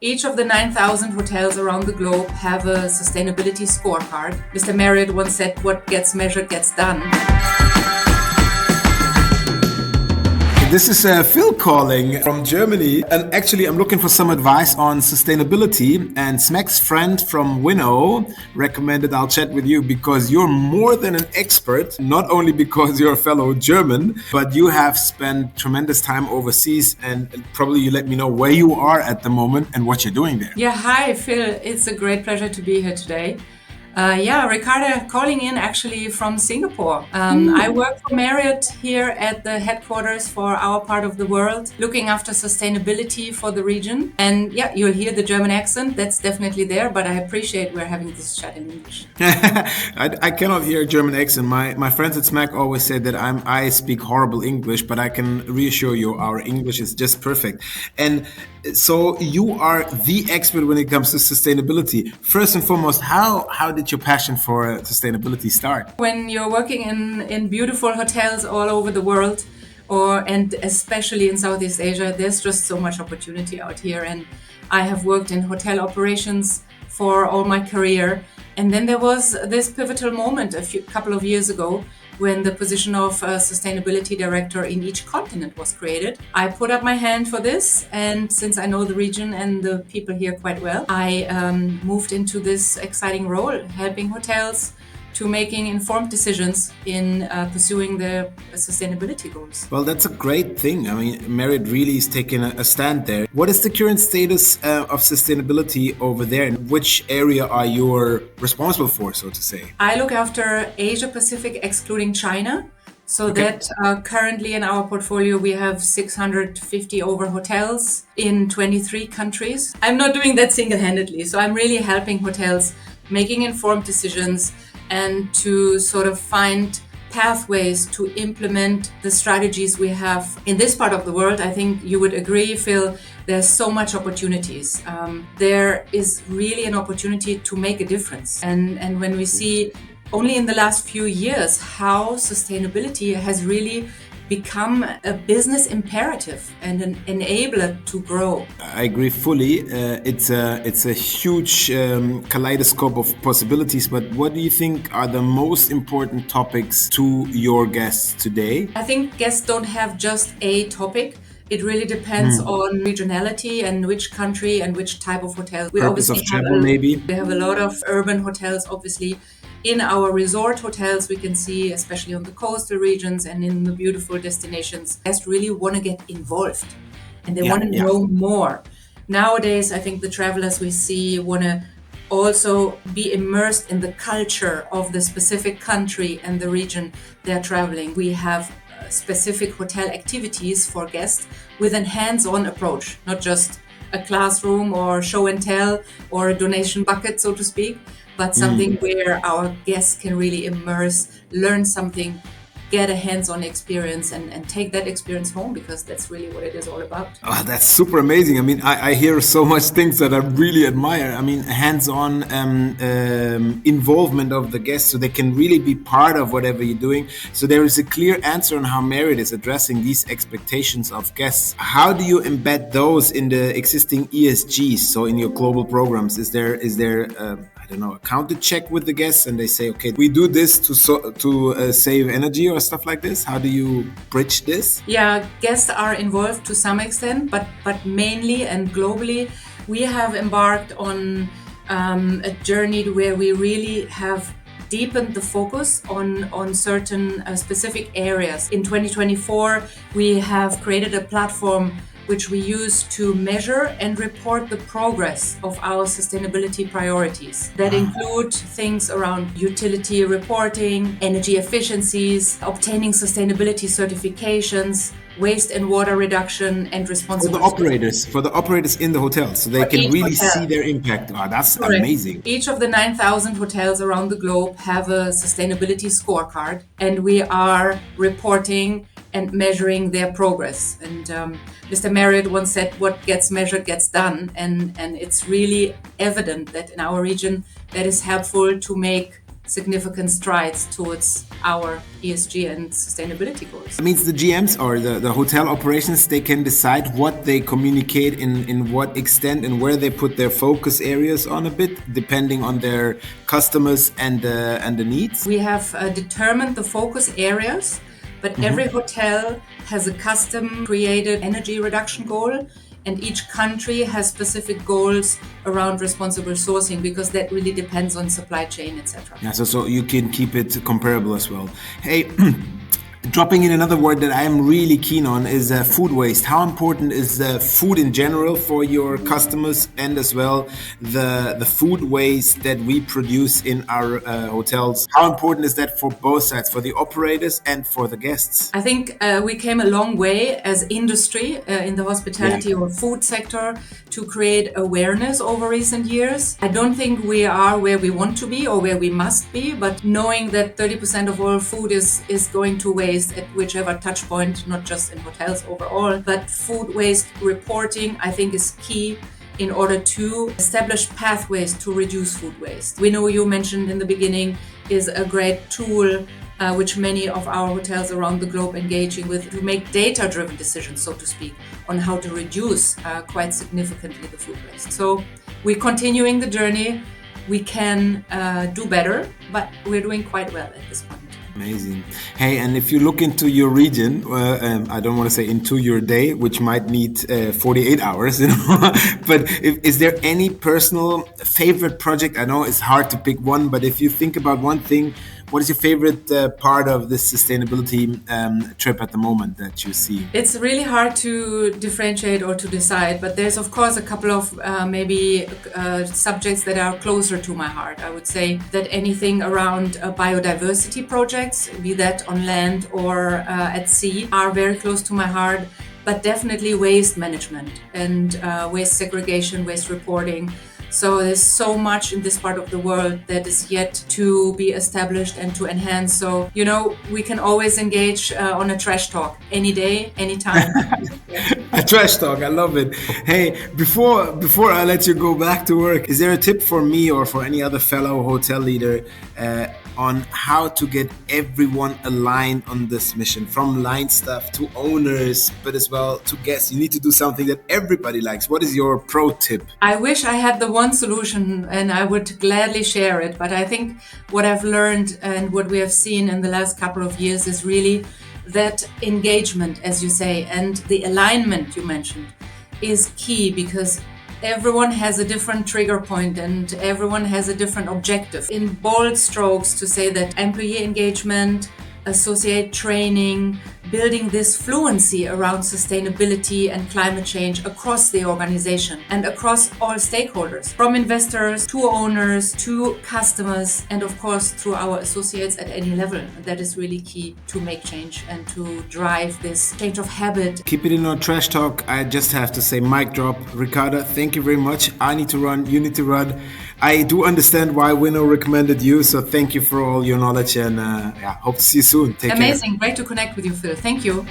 Each of the 9,000 hotels around the globe have a sustainability scorecard. Mr. Marriott once said, "What gets measured gets done." This is Phil calling from Germany, and actually I'm looking for some advice on sustainability, and Smeg's friend from Winnow recommended I'll chat with you because you're more than an expert, not only because you're a fellow German, but you have spent tremendous time overseas, and probably you let me know where you are at the moment and what you're doing there. Yeah, hi Phil, it's a great pleasure to be here today. Ricarda calling in actually from Singapore. I work for Marriott here at the headquarters for our part of the world, looking after sustainability for the region. And yeah, you'll hear the German accent, that's definitely there, but I appreciate we're having this chat in English. I cannot hear a German accent. My friends at SMAC always say that I speak horrible English, but I can reassure you our English is just perfect. And so you are the expert when it comes to sustainability. First and foremost, how did your passion for sustainability start? When you're working in beautiful hotels all over the world, and especially in Southeast Asia, there's just so much opportunity out here. And I have worked in hotel operations for all my career. And then there was this pivotal moment couple of years ago when the position of sustainability director in each continent was created. I put up my hand for this, and since I know the region and the people here quite well, I moved into this exciting role, helping hotels to making informed decisions in pursuing their sustainability goals. Well, that's a great thing. I mean, Marriott really is taking a stand there. What is the current status of sustainability over there, and which area are you responsible for, so to say? I look after Asia Pacific, excluding China. So Okay. that currently in our portfolio, we have 650 over hotels in 23 countries. I'm not doing that single-handedly. So I'm really helping hotels making informed decisions and to sort of find pathways to implement the strategies we have in this part of the world. I think you would agree, Phil, there's so much opportunities. There is really an opportunity to make a difference. And when we see only in the last few years how sustainability has really become a business imperative and an enabler to grow. I agree fully. It's a huge kaleidoscope of possibilities. But what do you think are the most important topics to your guests today? I think guests don't have just a topic. It really depends on regionality and which country and which type of hotel. We Purpose of obviously travel, maybe? We have a lot of urban hotels, obviously. In our resort hotels, we can see, especially on the coastal regions and in the beautiful destinations, guests really want to get involved and they want to know more. Nowadays, I think the travelers we see want to also be immersed in the culture of the specific country and the region they're traveling. We have specific hotel activities for guests with a hands-on approach, not just a classroom or show and tell or a donation bucket, so to speak, but something where our guests can really immerse, learn something, get a hands-on experience and take that experience home, because that's really what it is all about. Oh, that's super amazing. I mean, I hear so much things that I really admire. I mean, hands-on involvement of the guests so they can really be part of whatever you're doing. So there is a clear answer on how Marriott is addressing these expectations of guests. How do you embed those in the existing ESGs? So in your global programs, is there I don't know, a counter check with the guests and they say, okay, we do this to save energy or stuff like this? How do you bridge this? Yeah, guests are involved to some extent, but mainly and globally, we have embarked on a journey where we really have deepened the focus on certain specific areas. In 2024, we have created a platform which we use to measure and report the progress of our sustainability priorities. That include things around utility reporting, energy efficiencies, obtaining sustainability certifications, waste and water reduction, and responsible. For the operators in the hotel, so they can really see their impact. Oh, that's Correct. Amazing. Each of the 9,000 hotels around the globe have a sustainability scorecard, and we are reporting and measuring their progress. And Mr. Marriott once said, "What gets measured gets done." And it's really evident that in our region, that is helpful to make significant strides towards our ESG and sustainability goals. That means the GMs or the hotel operations, they can decide what they communicate in what extent and where they put their focus areas on a bit, depending on their customers and the needs. We have determined the focus areas, but every hotel has a custom created energy reduction goal, and each country has specific goals around responsible sourcing, because that really depends on supply chain, etc. Yeah, so you can keep it comparable as well. Hey, dropping in another word that I am really keen on is food waste. How important is food in general for your customers, and as well the food waste that we produce in our hotels? How important is that for both sides, for the operators and for the guests? I think we came a long way as industry in the hospitality or food sector to create awareness over recent years. I don't think we are where we want to be or where we must be, but knowing that 30% of all food is going to waste at whichever touch point, not just in hotels overall, but food waste reporting, I think, is key in order to establish pathways to reduce food waste. We know you mentioned in the beginning is a great tool which many of our hotels around the globe engaging with to make data-driven decisions, so to speak, on how to reduce quite significantly the food waste. So we're continuing the journey. We can do better, but we're doing quite well at this point. Amazing. Hey, and if you look into your region, I don't want to say into your day, which might need 48 hours, but is there any personal favorite project? I know it's hard to pick one, but if you think about one thing, what is your favorite part of this sustainability trip at the moment that you see? It's really hard to differentiate or to decide, but there's of course a couple of subjects that are closer to my heart. I would say that anything around biodiversity projects, be that on land or at sea, are very close to my heart, but definitely waste management and waste segregation, waste reporting. So there's so much in this part of the world that is yet to be established and to enhance. So, we can always engage on a trash talk any day, anytime. A trash talk, I love it. Hey, before I let you go back to work, is there a tip for me or for any other fellow hotel leader on how to get everyone aligned on this mission, from line staff to owners, but as well to guests? You need to do something that everybody likes. What is your pro tip? I wish I had the one solution and I would gladly share it, but I think what I've learned and what we have seen in the last couple of years is really that engagement, as you say, and the alignment you mentioned is key, because everyone has a different trigger point and everyone has a different objective. In bold strokes, to say that employee engagement, associate training, building this fluency around sustainability and climate change across the organization and across all stakeholders, from investors to owners to customers, and of course through our associates at any level. That is really key to make change and to drive this change of habit. Keep it in our trash talk. I just have to say, mic drop. Ricarda, thank you very much. I need to run, you need to run. I do understand why Winnow recommended you, so thank you for all your knowledge, and hope to see you soon. Take care. Amazing. Great to connect with you, Phil. Thank you.